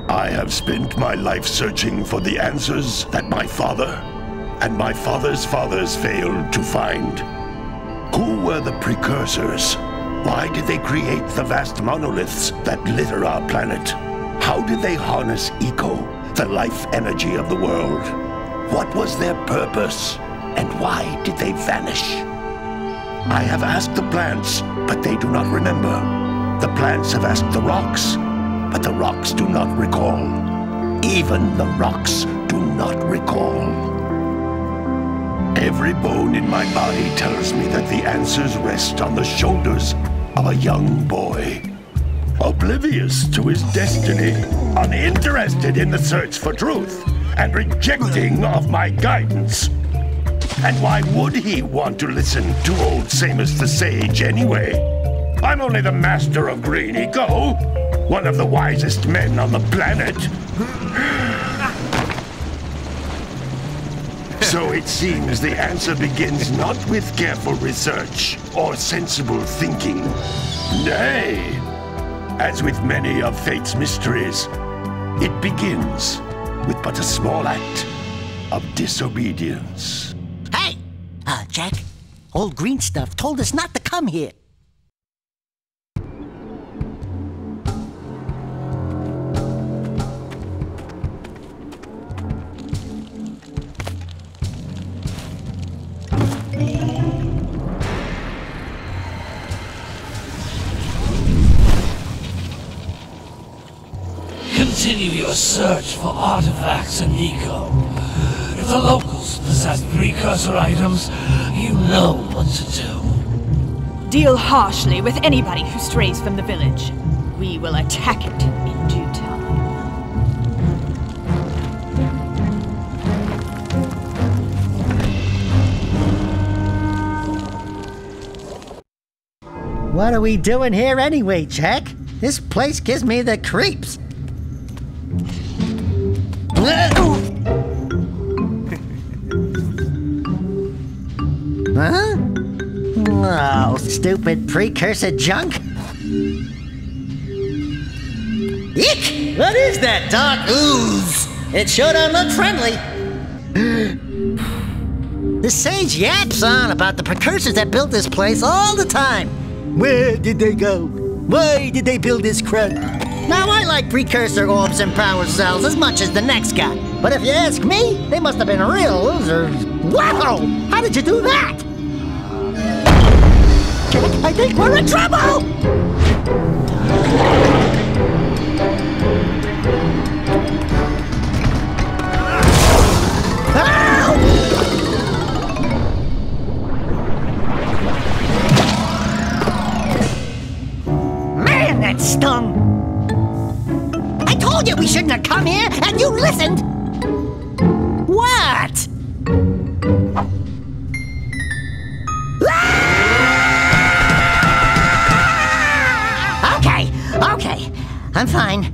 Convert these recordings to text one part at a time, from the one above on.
I have spent my life searching for the answers that my father and my father's fathers failed to find. Who were the precursors? Why did they create the vast monoliths that litter our planet? How did they harness eco, the life energy of the world? What was their purpose? And why did they vanish? I have asked the plants, but they do not remember. The plants have asked the rocks, but the rocks do not recall. Even the rocks do not recall. Every bone in my body tells me that the answers rest on the shoulders of a young boy. Oblivious to his destiny, uninterested in the search for truth, and rejecting of my guidance. And why would he want to listen to old Samus the Sage anyway? I'm only the master of green eco, one of the wisest men on the planet. So it seems the answer begins not with careful research or sensible thinking. Nay, as with many of fate's mysteries, it begins with but a small act of disobedience. Hey! Jack, old green stuff told us not to come here. Continue your search for artifacts and eco. If the locals possess precursor items, you know what to do. Deal harshly with anybody who strays from the village. We will attack it in due time. What are we doing here anyway, Jack? This place gives me the creeps. Huh? Oh, stupid precursor junk. Eek! What is that dark ooze? It sure don't look friendly. The sage yaps on about the precursors that built this place all the time. Where did they go? Why did they build this crud? Now, I like precursor orbs and power cells as much as the next guy. But if you ask me, they must have been real losers. Wow! How did you do that? Jack, I think we're in trouble! Man, that stung! I told you we shouldn't have come here, and you listened! What? Okay. I'm fine.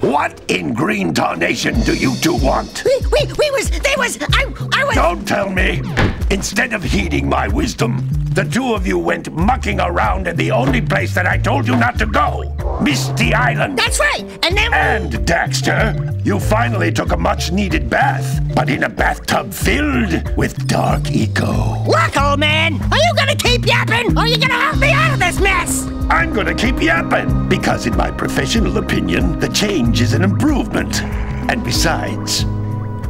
What in green tarnation do you two want? I was... Don't tell me! Instead of heeding my wisdom, the two of you went mucking around in the only place that I told you not to go! Misty Island! That's right! And then... And, Daxter, you finally took a much-needed bath, but in a bathtub filled with dark eco. Look, old man! Are you gonna keep yapping, or are you gonna help me out of this mess? I'm gonna keep yapping, because in my professional opinion, the change is an improvement. And besides,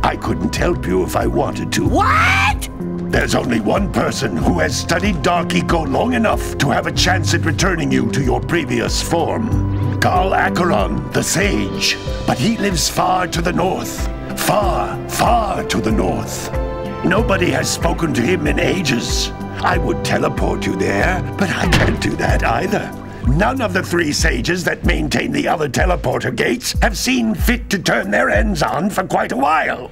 I couldn't help you if I wanted to. What? There's only one person who has studied Dark Eco long enough to have a chance at returning you to your previous form. Carl Acheron, the Sage. But he lives far to the north. Far, far to the north. Nobody has spoken to him in ages. I would teleport you there, but I can't do that either. None of the three sages that maintain the other teleporter gates have seen fit to turn their ends on for quite a while.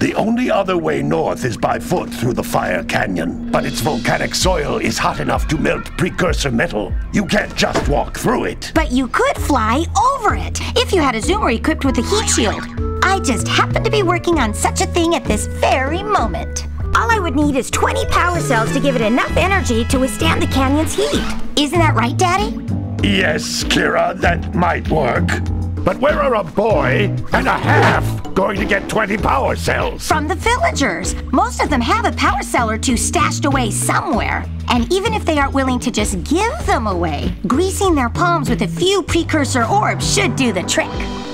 The only other way north is by foot through the Fire Canyon, but its volcanic soil is hot enough to melt precursor metal. You can't just walk through it. But you could fly over it if you had a zoomer equipped with a heat shield. I just happen to be working on such a thing at this very moment. All I would need is 20 power cells to give it enough energy to withstand the canyon's heat. Isn't that right, Daddy? Yes, Kira, that might work. But where are a boy and a half going to get 20 power cells? From the villagers. Most of them have a power cell or two stashed away somewhere. And even if they aren't willing to just give them away, greasing their palms with a few precursor orbs should do the trick.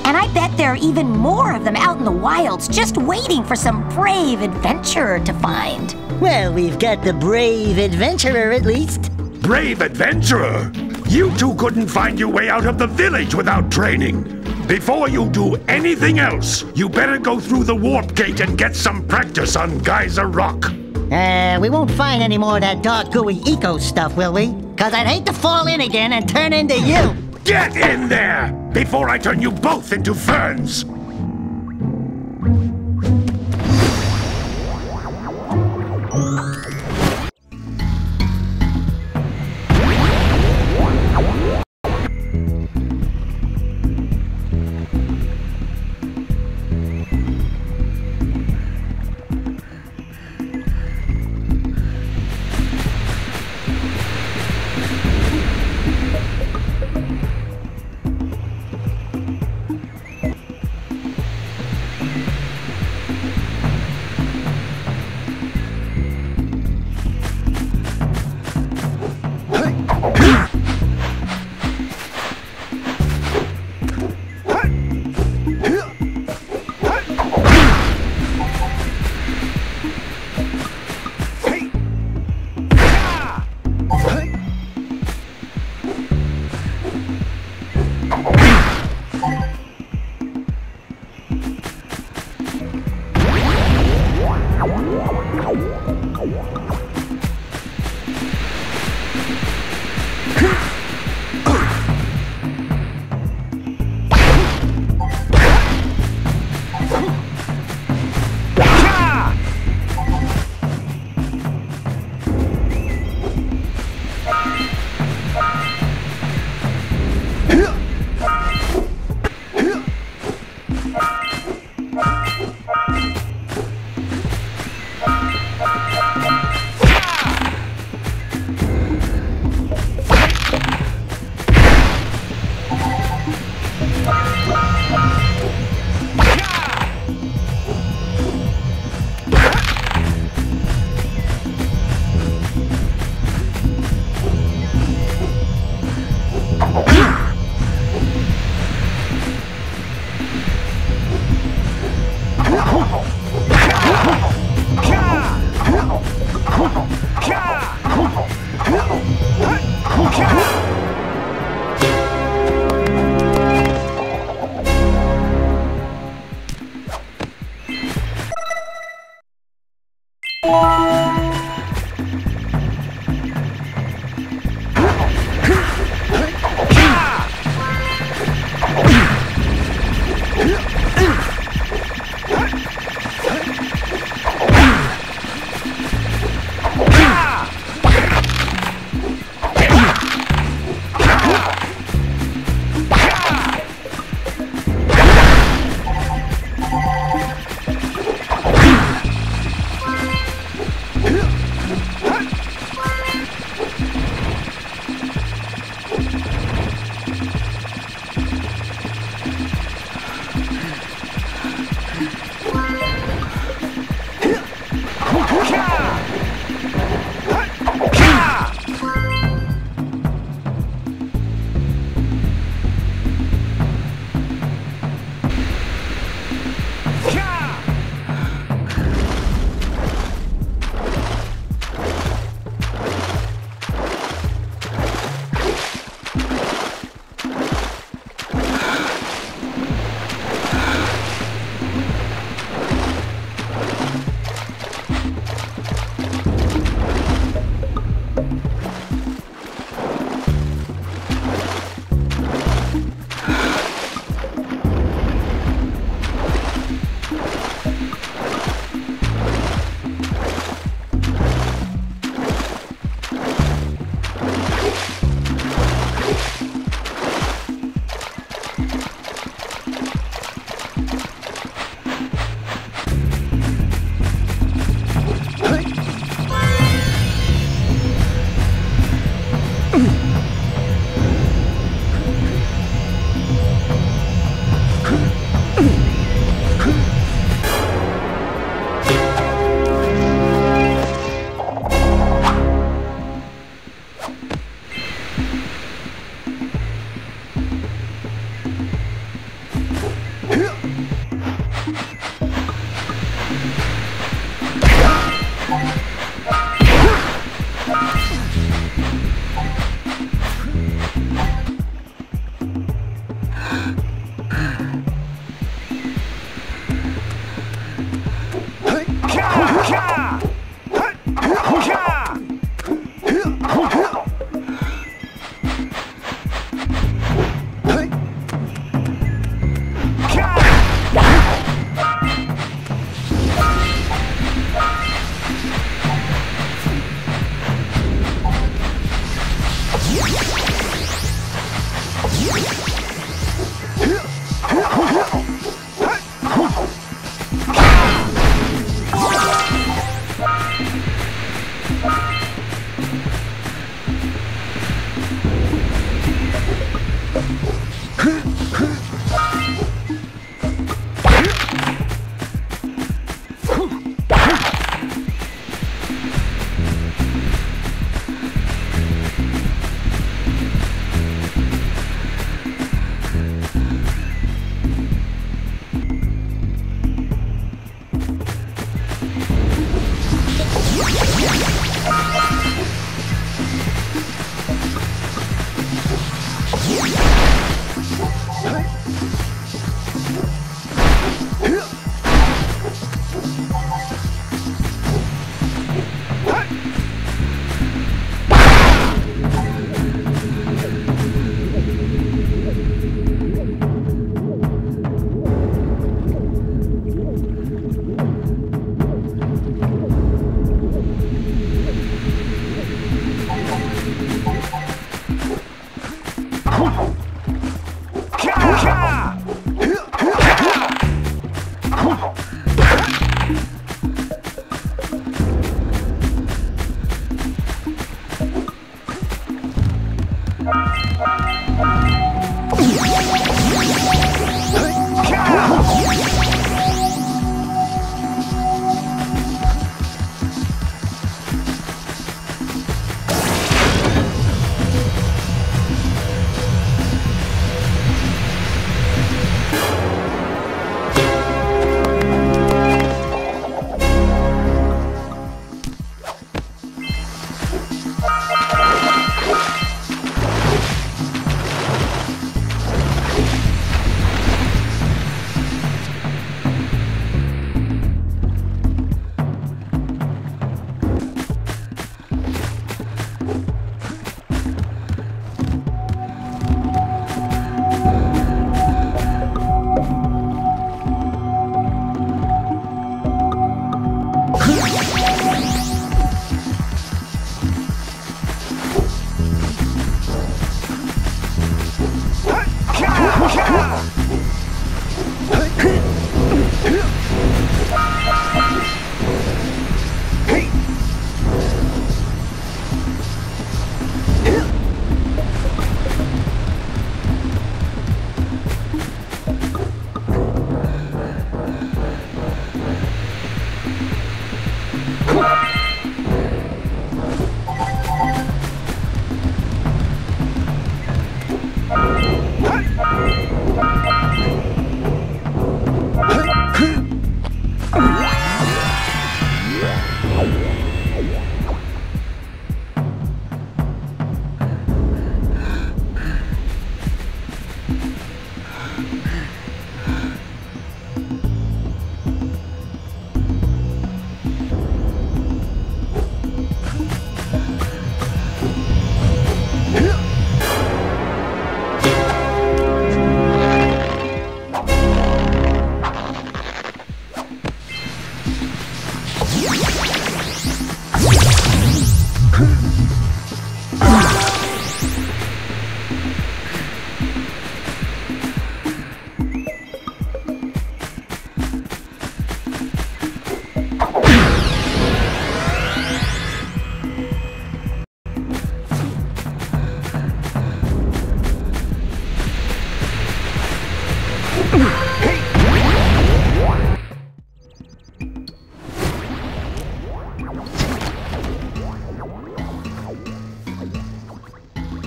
And I bet there are even more of them out in the wilds just waiting for some brave adventurer to find. Well, we've got the brave adventurer at least. Brave adventurer? You two couldn't find your way out of the village without training. Before you do anything else, you better go through the warp gate and get some practice on Geyser Rock. We won't find any more of that dark gooey eco stuff, will we? 'Cause I'd hate to fall in again and turn into you. Get in there before I turn you both into ferns.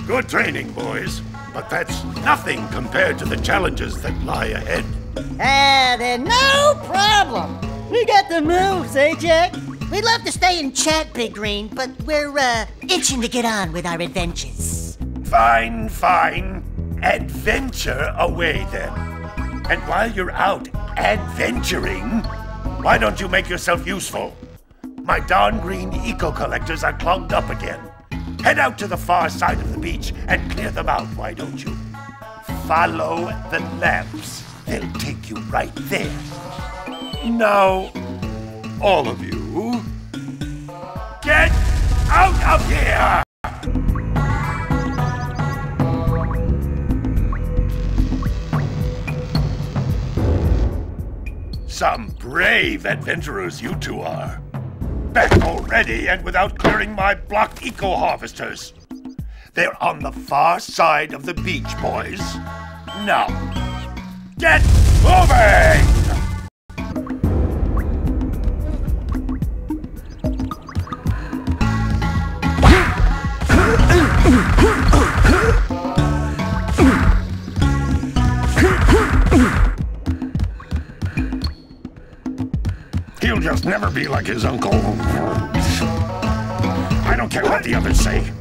Good training, boys, but that's nothing compared to the challenges that lie ahead. Then no problem. We got the moves, eh, Jack? We'd love to stay and chat, Big Green, but we're, itching to get on with our adventures. Fine, fine. Adventure away, then. And while you're out adventuring, why don't you make yourself useful? My darn green eco-collectors are clogged up again. Head out to the far side of the beach and clear them out, why don't you? Follow the lamps. They'll take you right there. Now, all of you, get out of here! Some brave adventurers you two are. Back already and without clearing my block eco-harvesters. They're on the far side of the beach, boys. Now, get moving! He'll just never be like his uncle. I don't care what the others say.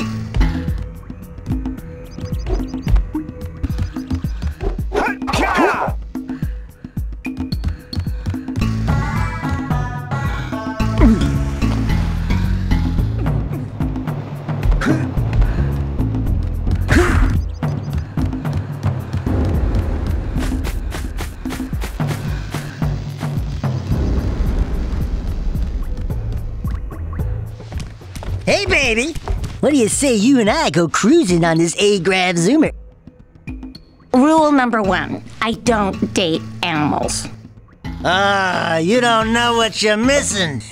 Hey, baby! What do you say you and I go cruising on this A-Grav Zoomer? Rule number 1, I don't date animals. Ah, you don't know what you're missing.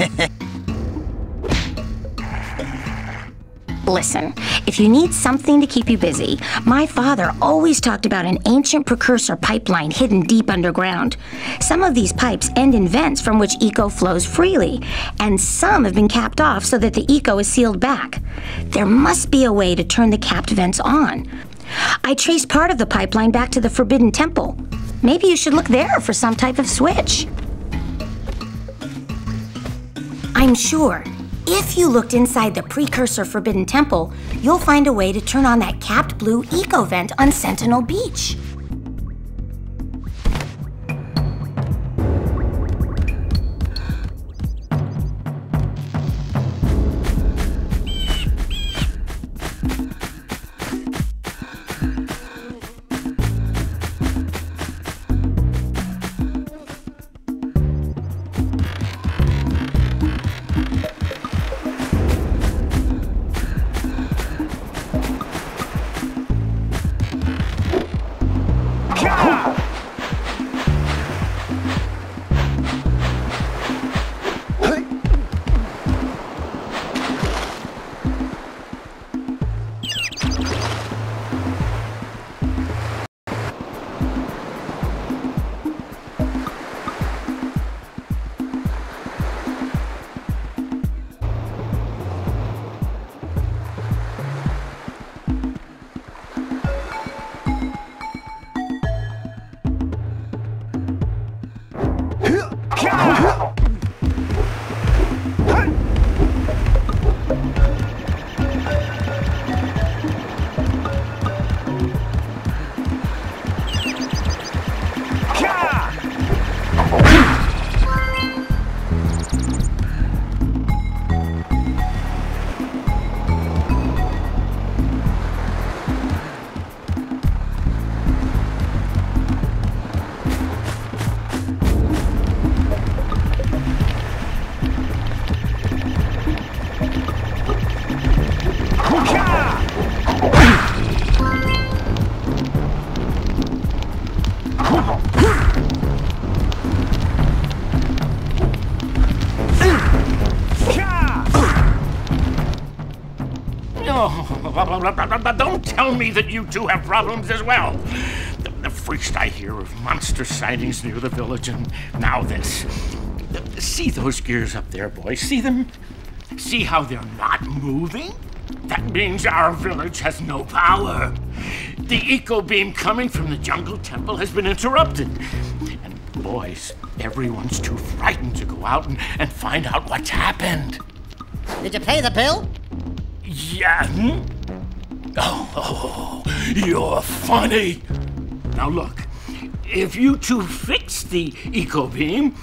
Listen, if you need something to keep you busy, my father always talked about an ancient precursor pipeline hidden deep underground. Some of these pipes end in vents from which eco flows freely, and some have been capped off so that the eco is sealed back. There must be a way to turn the capped vents on. I traced part of the pipeline back to the Forbidden Temple. Maybe you should look there for some type of switch. I'm sure if you looked inside the precursor Forbidden Temple, you'll find a way to turn on that capped blue eco vent on Sentinel Beach. Don't tell me that you two have problems as well. The first I hear of monster sightings near the village, and now this. See those gears up there, boys? See them? See how they're not moving? That means our village has no power. The eco beam coming from the jungle temple has been interrupted. And boys, everyone's too frightened to go out and find out what's happened. Did you pay the bill? Yeah. Oh, you're funny. Now look, if you two fix the eco beam,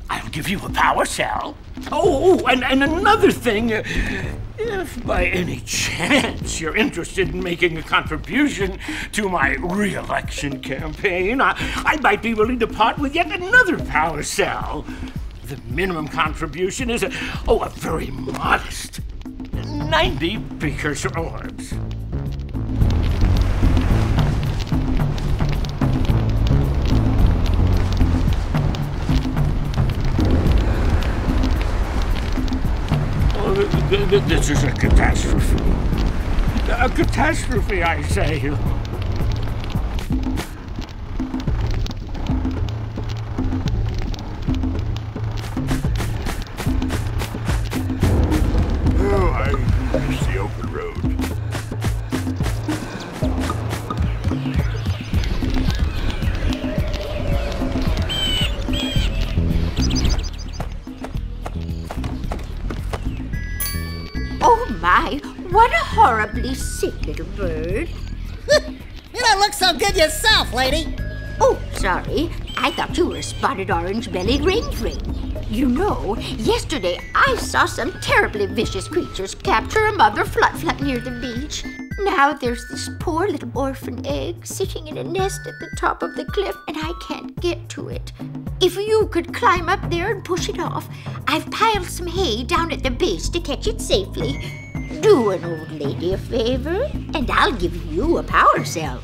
I'll give you a power cell. Oh, and another thing, if by any chance you're interested in making a contribution to my re-election campaign, I might be willing to part with yet another power cell. The minimum contribution is a very modest 90 precursor orbs. This is a catastrophe. A catastrophe, I say. Oh, I miss the open road. Oh my, what a horribly sick little bird. You don't look so good yourself, lady. Oh, sorry. I thought you were a spotted orange-bellied rain-frame. You know, yesterday I saw some terribly vicious creatures capture a mother flut-flut near the beach. Now there's this poor little orphan egg sitting in a nest at the top of the cliff, and I can't get to it. If you could climb up there and push it off, I've piled some hay down at the base to catch it safely. Do an old lady a favor, and I'll give you a power cell.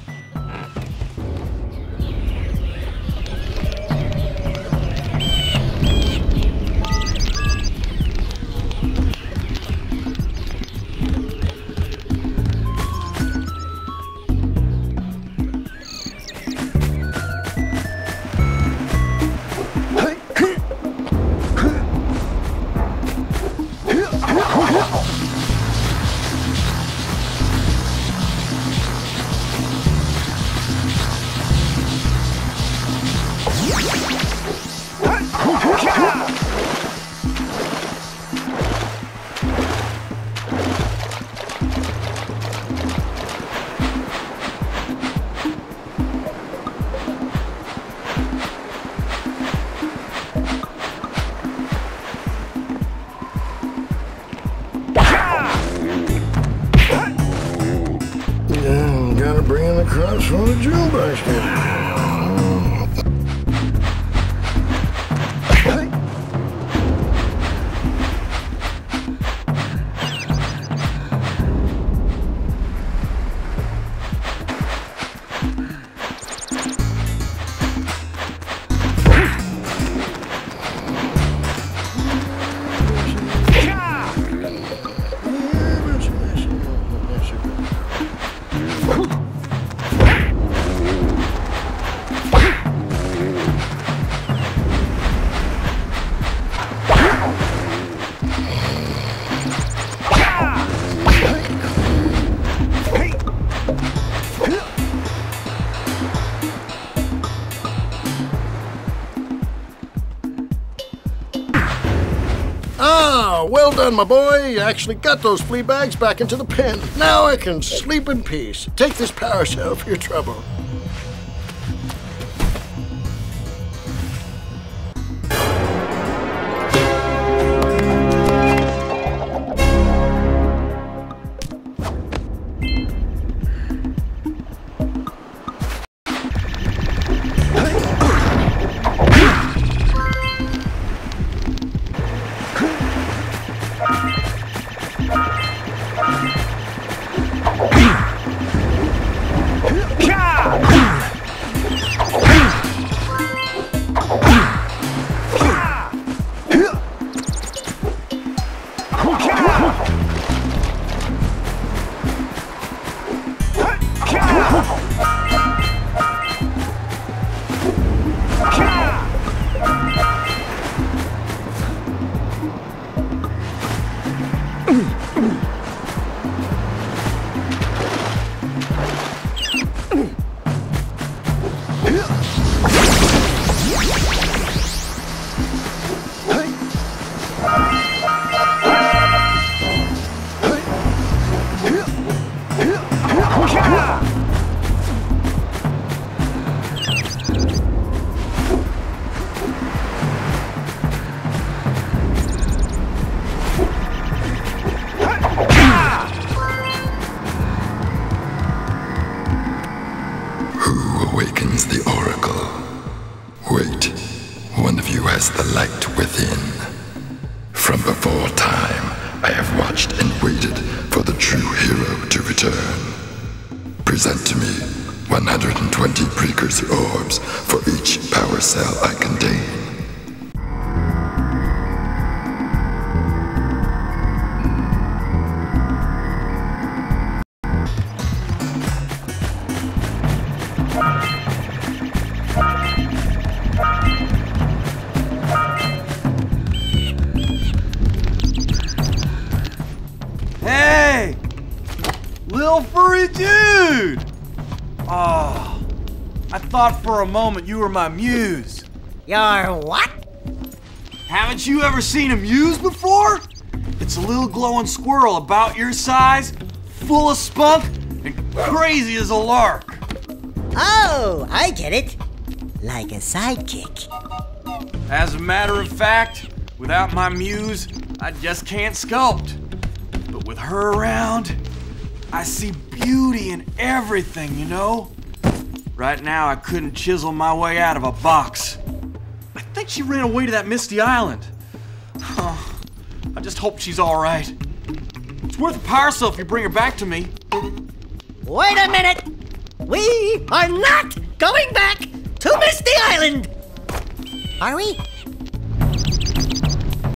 Gotta bring in the crops from the drill basket. Ah, well done, my boy. You actually got those flea bags back into the pen. Now I can sleep in peace. Take this power cell for your trouble. The oracle. Wait, one of you has the light within. From before time, I have watched and waited for the true hero to return. Present to me 120 precursor orbs for each power cell I contain. Hey! Little furry dude! Oh, I thought for a moment you were my muse. Your what? Haven't you ever seen a muse before? It's a little glowing squirrel about your size, full of spunk, and crazy as a lark. Oh, I get it. Like a sidekick. As a matter of fact, without my muse, I just can't sculpt. But with her around, I see beauty in everything, you know? Right now, I couldn't chisel my way out of a box. I think she ran away to that misty island. I just hope she's all right. It's worth a power cell if you bring her back to me. Wait a minute! We are not going back to Misty Island! Are we?